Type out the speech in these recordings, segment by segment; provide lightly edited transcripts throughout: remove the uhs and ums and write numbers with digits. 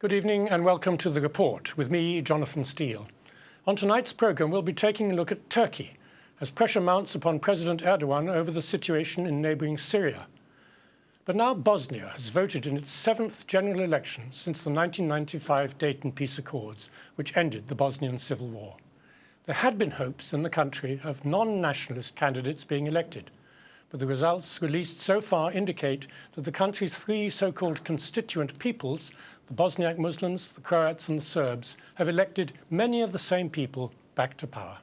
Good evening and welcome to The Report with me, Jonathan Steele. On tonight's programme, we'll be taking a look at Turkey as pressure mounts upon President Erdogan over the situation in neighbouring Syria. But now Bosnia has voted in its 7th general election since the 1995 Dayton Peace Accords, which ended the Bosnian Civil War. There had been hopes in the country of non-nationalist candidates being elected, but the results released so far indicate that the country's 3 so-called constituent peoples, the Bosniak Muslims, the Croats and the Serbs, have elected many of the same people back to power.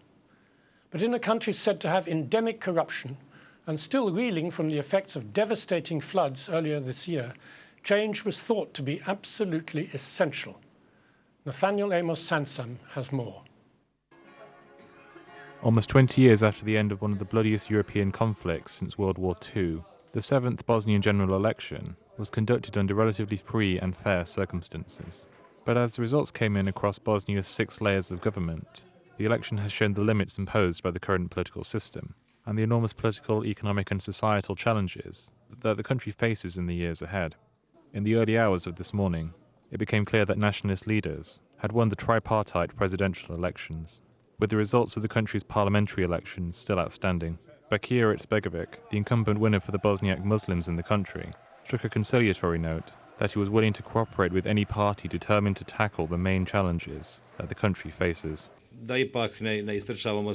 But in a country said to have endemic corruption and still reeling from the effects of devastating floods earlier this year, change was thought to be absolutely essential. Nathaniel Amos Sansam has more. Almost 20 years after the end of one of the bloodiest European conflicts since World War II, the 7th Bosnian general election was conducted under relatively free and fair circumstances. But as the results came in across Bosnia's 6 layers of government, the election has shown the limits imposed by the current political system and the enormous political, economic and societal challenges that the country faces in the years ahead. In the early hours of this morning, it became clear that nationalist leaders had won the tripartite presidential elections, with the results of the country's parliamentary elections still outstanding. Bakir Izetbegovic, the incumbent winner for the Bosniak Muslims in the country, struck a conciliatory note that he was willing to cooperate with any party determined to tackle the main challenges that the country faces. Da ipak ne istrčavamo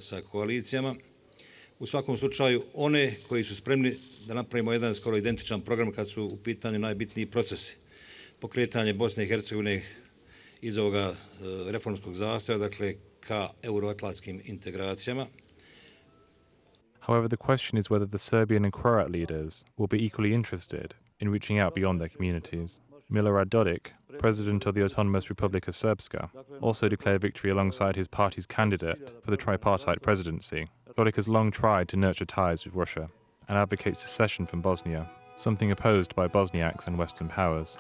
sa koalicijama. U svakom slučaju, one koji su spremni da napravimo jedan skoro identičan program kad su u pitanju najbitniji procesi. Pokretanje Bosne i Hercegovine iz ovoga reformskog zastoja, dakle, ka euroatlantskim integracijama. However, the question is whether the Serbian and Croat leaders will be equally interested in reaching out beyond their communities. Milorad Dodik, president of the Autonomous Republika Srpska, also declared victory alongside his party's candidate for the tripartite presidency. Dodik has long tried to nurture ties with Russia and advocates secession from Bosnia, something opposed by Bosniaks and Western powers.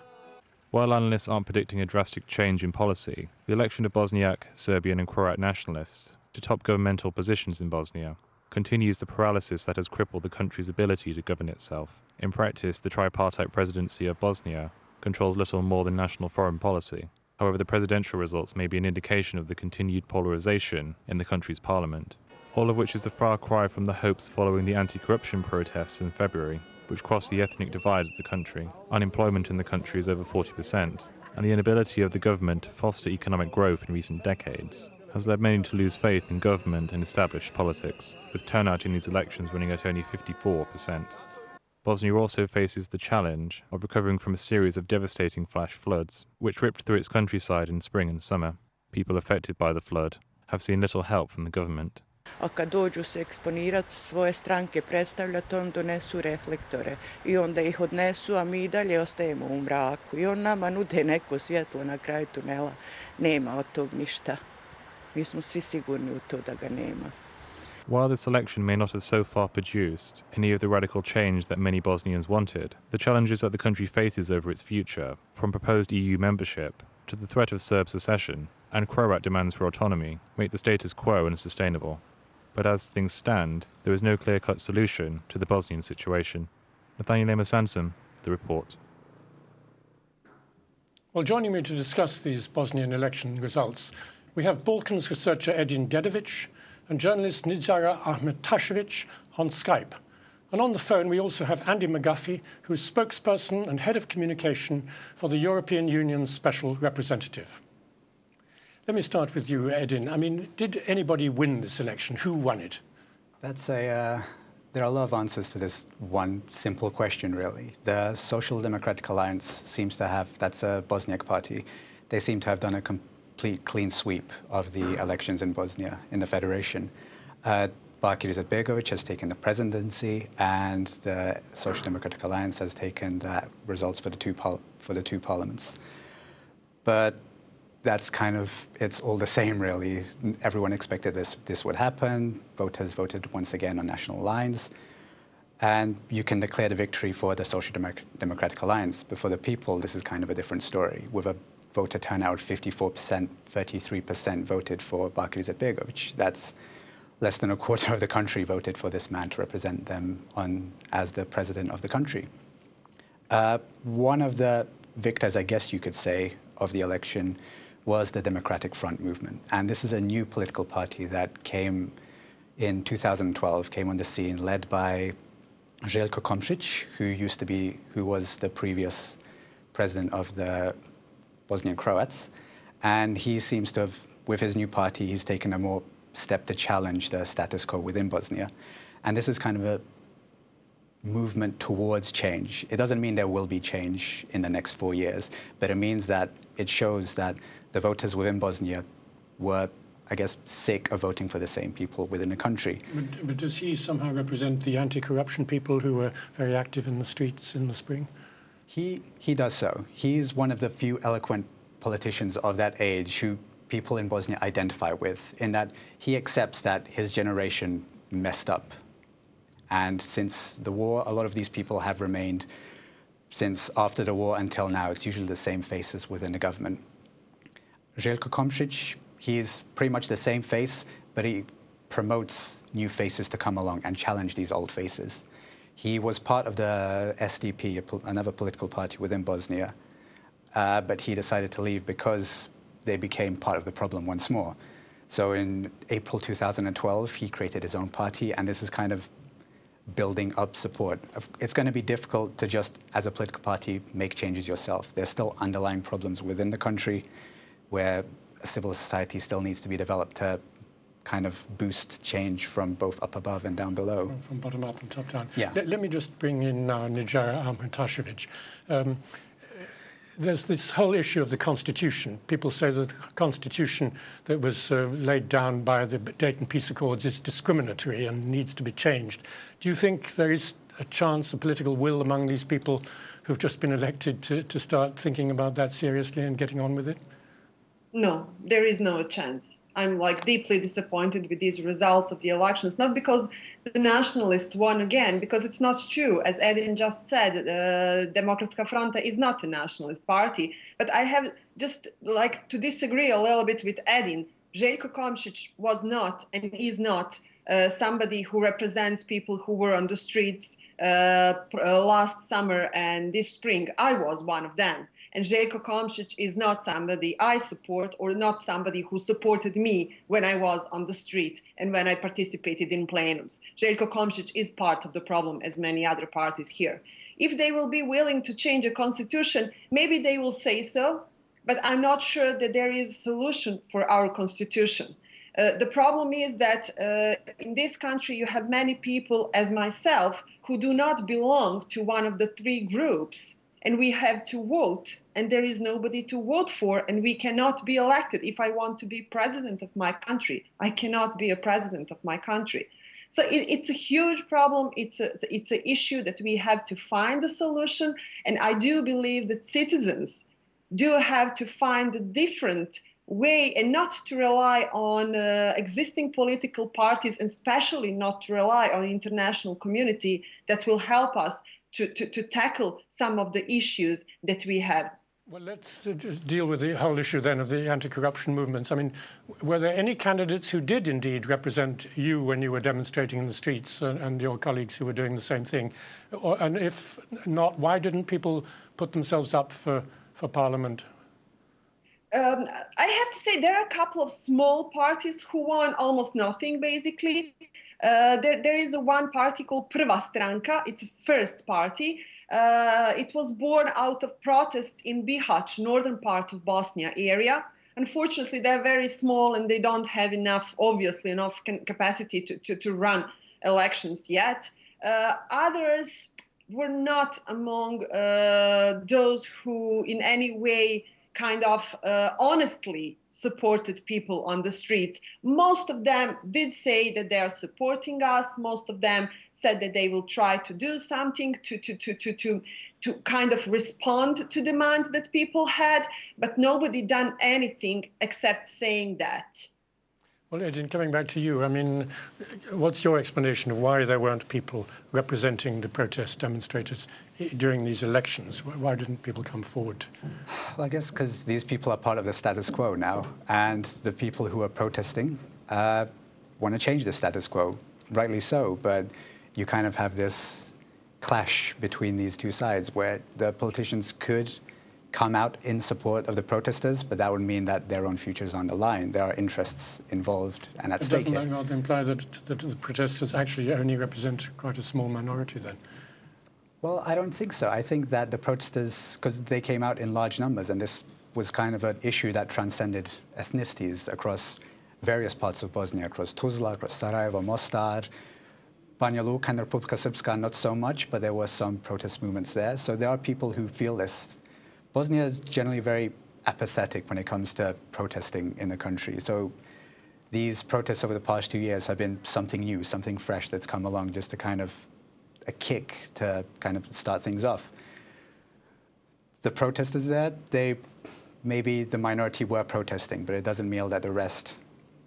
While analysts aren't predicting a drastic change in policy, the election of Bosniak, Serbian and Croat nationalists to top governmental positions in Bosnia continues the paralysis that has crippled the country's ability to govern itself. In practice, the tripartite presidency of Bosnia controls little more than national foreign policy. However, the presidential results may be an indication of the continued polarization in the country's parliament, all of which is a far cry from the hopes following the anti-corruption protests in February, which crossed the ethnic divide of the country. Unemployment in the country is over 40%, and the inability of the government to foster economic growth in recent decades has led many to lose faith in government and established politics, with turnout in these elections running at only 54%. Bosnia also faces the challenge of recovering from a series of devastating flash floods, which ripped through its countryside in spring and summer. People affected by the flood have seen little help from the government. A kad dođu se eksponirat svoje stranke predstavljati, on donesu reflektore i onda ih odnesu, a mi I dalje ostajemo u mraku. I on nama nude neko svjetlo na kraju tunela. Nema od tog ništa. Mi smo svi sigurni u to da ga nema. While this election may not have so far produced any of the radical change that many Bosnians wanted, the challenges that the country faces over its future, from proposed EU membership to the threat of Serb secession and Croat demands for autonomy, make the status quo unsustainable. But as things stand, there is no clear-cut solution to the Bosnian situation. Nathaniel Amos Sansam, The Report. Well, joining me to discuss these Bosnian election results, we have Balkans researcher Edin Dedovic and journalist Nidzara Ahmetasevic on Skype. And on the phone, we also have Andy McGuffie, who is spokesperson and head of communication for the European Union's Special Representative. Let me start with you, Edin. I mean, did anybody win this election? Who won it? There are a lot of answers to this one simple question, really. The Social Democratic Alliance seems to have, that's a Bosniak party, they seem to have done a complete clean sweep of the elections in Bosnia, in the federation. Bakir Izetbegovic has taken the presidency, and the Social Democratic Alliance has taken the results for the two parliaments. But that's kind of, it's all the same, really. Everyone expected this would happen. Voters voted once again on national lines. And you can declare the victory for the Social Democratic Alliance, but for the people, this is kind of a different story. With a voter turnout, 54%, 33% voted for Bakir Izetbegovic. That's less than a quarter of the country voted for this man to represent them as the president of the country. One of the victors, I guess you could say, of the election was the Democratic Front movement. And this is a new political party that came in 2012, came on the scene, led by Željko Komšić, who was the previous president of the Bosnian Croats. And he seems to have, with his new party, he's taken a more step to challenge the status quo within Bosnia. And this is kind of a movement towards change. It doesn't mean there will be change in the next 4 years, but it means that it shows that the voters within Bosnia were, I guess, sick of voting for the same people within the country. But does he somehow represent the anti-corruption people who were very active in the streets in the spring? He does so. He's one of the few eloquent politicians of that age who people in Bosnia identify with, in that he accepts that his generation messed up. And since the war, a lot of these people have remained, since after the war until now, it's usually the same faces within the government. Željko Komšić, he's pretty much the same face, but he promotes new faces to come along and challenge these old faces. He was part of the SDP, another political party within Bosnia, but he decided to leave because they became part of the problem once more. So in April 2012, he created his own party, and this is kind of building up support. It's going to be difficult to just, as a political party, make changes yourself. There's still underlying problems within the country where a civil society still needs to be developed to kind of boost change from both up above and down below. From bottom up and top down. Yeah. Let me just bring in Nidzara Ahmetasevic. There's this whole issue of the Constitution. People say that the Constitution that was laid down by the Dayton Peace Accords is discriminatory and needs to be changed. Do you think there is a chance, a political will among these people who've just been elected to start thinking about that seriously and getting on with it? No, there is no chance. I'm deeply disappointed with these results of the elections, not because the nationalists won again, because it's not true. As Edin just said, Demokratska Fronta is not a nationalist party. But I have just to disagree a little bit with Edin. Željko Komšić was not and is not somebody who represents people who were on the streets last summer and this spring. I was one of them. And Željko Komšić is not somebody I support or not somebody who supported me when I was on the street and when I participated in plenums. Željko Komšić is part of the problem, as many other parties here. If they will be willing to change a constitution, maybe they will say so, but I'm not sure that there is a solution for our constitution. The problem is that in this country you have many people, as myself, who do not belong to one of the three groups. And we have to vote, and there is nobody to vote for, and we cannot be elected. If I want to be president of my country, I cannot be a president of my country. So it's a huge problem. It's an issue that we have to find a solution, and I do believe that citizens do have to find a different way and not to rely on existing political parties, and especially not to rely on international community that will help us to tackle some of the issues that we have. Well, let's just deal with the whole issue then of the anti-corruption movements. I mean, were there any candidates who did indeed represent you when you were demonstrating in the streets and your colleagues who were doing the same thing? And if not, why didn't people put themselves up for parliament? I have to say there are a couple of small parties who won almost nothing, basically. There is one party called Prva stranka. It's a first party. It was born out of protests in Bihać, northern part of Bosnia area. Unfortunately, they're very small and they don't have enough capacity to run elections yet. Others were not among those who in any way kind of honestly supported people on the streets. Most of them did say that they are supporting us. Most of them said that they will try to do something to kind of respond to demands that people had, but nobody done anything except saying that. Well, Edin, coming back to you, I mean, what's your explanation of why there weren't people representing the protest demonstrators during these elections? Why didn't people come forward? Well, I guess because these people are part of the status quo now, and the people who are protesting want to change the status quo, rightly so, but you kind of have this clash between these two sides where the politicians could come out in support of the protesters, but that would mean that their own future is on the line. There are interests involved and at stake here. Doesn't that rather imply that the protesters actually only represent quite a small minority then? Well, I don't think so. I think that the protesters, because they came out in large numbers, and this was kind of an issue that transcended ethnicities across various parts of Bosnia, across Tuzla, across Sarajevo, Mostar, Banja Luka and Republika Srpska, not so much, but there were some protest movements there. So there are people who feel this. Bosnia is generally very apathetic when it comes to protesting in the country. So these protests over the past 2 years have been something new, something fresh that's come along, just to kind of a kick to kind of start things off. The protesters there, maybe the minority were protesting, but it doesn't mean that the rest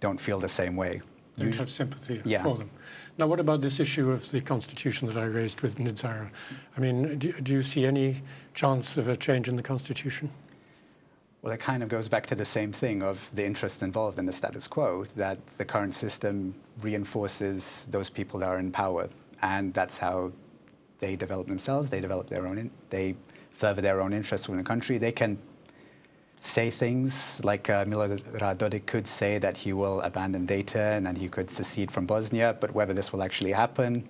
don't feel the same way. Don't have sympathy for them. Now, what about this issue of the constitution that I raised with Nidzara? I mean, do you see any chance of a change in the constitution? Well, it kind of goes back to the same thing of the interests involved in the status quo, that the current system reinforces those people that are in power, and that's how they develop themselves. They develop their own, they further their own interests within the country. They can say things like Milorad Dodik could say that he will abandon Dayton and he could secede from Bosnia, but whether this will actually happen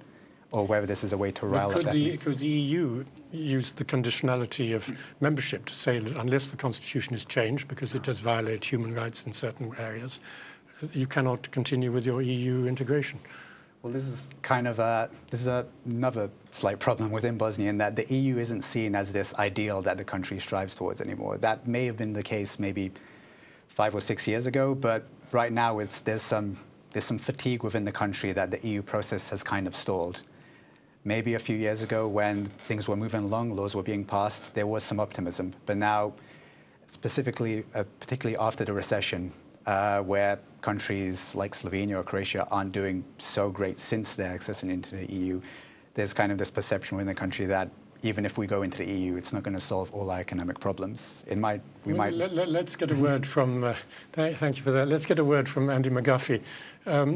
or whether this is a way to rile up. Could the EU use the conditionality of membership to say that unless the constitution is changed, because it does violate human rights in certain areas, you cannot continue with your EU integration? Well, this is kind of another slight problem within Bosnia, in that the EU isn't seen as this ideal that the country strives towards anymore. That may have been the case maybe 5 or 6 years ago, but right now there's some fatigue within the country that the EU process has kind of stalled. Maybe a few years ago, when things were moving along, laws were being passed, there was some optimism. But now, specifically, particularly after the recession, where countries like Slovenia or Croatia aren't doing so great since their accession into the EU, there's kind of this perception within the country that even if we go into the EU, it's not going to solve all our economic problems. Let's get a word from, thank you for that. Let's get a word from Andy McGuffie.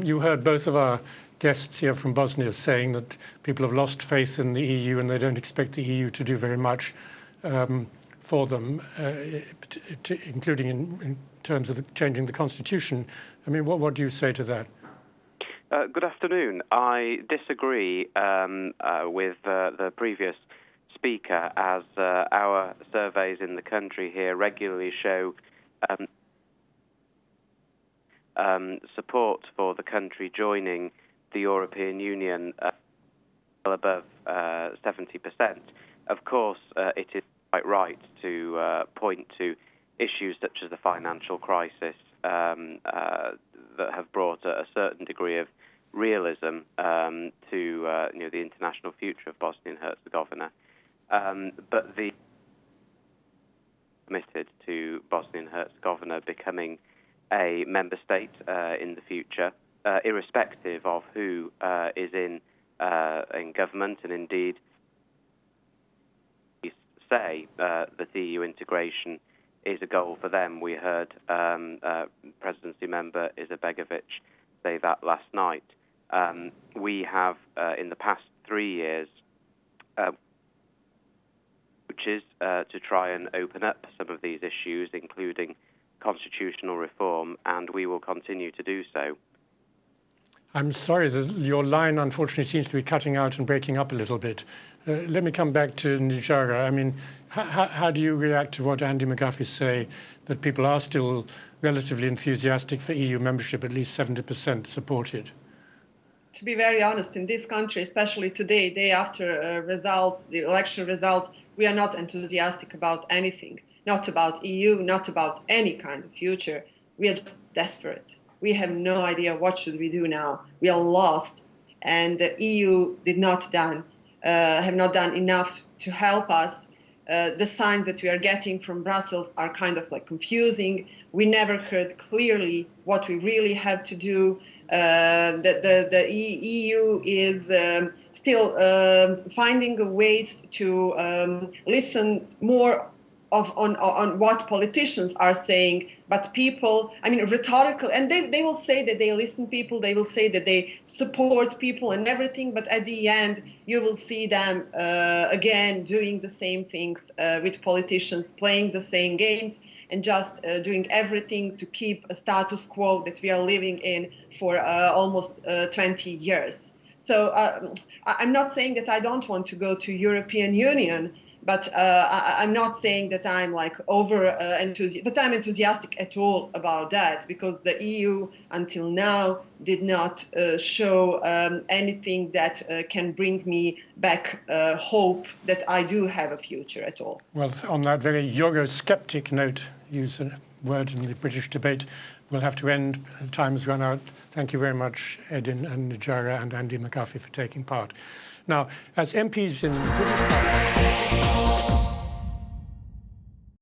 You heard both of our guests here from Bosnia saying that people have lost faith in the EU and they don't expect the EU to do very much for them, including in terms of changing the constitution. I mean, what do you say to that? Good afternoon. I disagree with the previous speaker, as our surveys in the country here regularly show support for the country joining the European Union above 70%. Of course, it is quite right to point to issues such as the financial crisis that have brought a certain degree of realism to the international future of Bosnia and Herzegovina. But the committed to Bosnia and Herzegovina becoming a member state in the future, irrespective of who is in government, and indeed say that EU integration is a goal for them. We heard Presidency member Izetbegovic say that last night. We have, in the past 3 years, which is to try and open up some of these issues, including constitutional reform, and we will continue to do so. I'm sorry, your line unfortunately seems to be cutting out and breaking up a little bit. Let me come back to Nidzara. I mean, how do you react to what Andy McGuffie say, that people are still relatively enthusiastic for EU membership, at least 70% supported? To be very honest, in this country, especially today, day after the election results, we are not enthusiastic about anything, not about EU, not about any kind of future. We are just desperate. We have no idea what should we do now. We are lost, and the EU have not done enough to help us. The signs that we are getting from Brussels are kind of like confusing. We never heard clearly what we really have to do. The EU is still finding ways to listen more on what politicians are saying, but people, I mean, rhetorical, and they will say that they listen to people, they will say that they support people and everything, but at the end, you will see them again doing the same things with politicians, playing the same games, and just doing everything to keep a status quo that we are living in for almost 20 years. So I'm not saying that I don't want to go to European Union, but I'm not saying that I'm like that I'm enthusiastic at all about that, because the EU until now did not show anything that can bring me back hope that I do have a future at all. Well, on that very Eurosceptic note, use a word in the British debate, we'll have to end. Time has run out. Thank you very much, Edin and Nidzara and Andy McGuffie, for taking part. Now, as MPs in the British Parliament,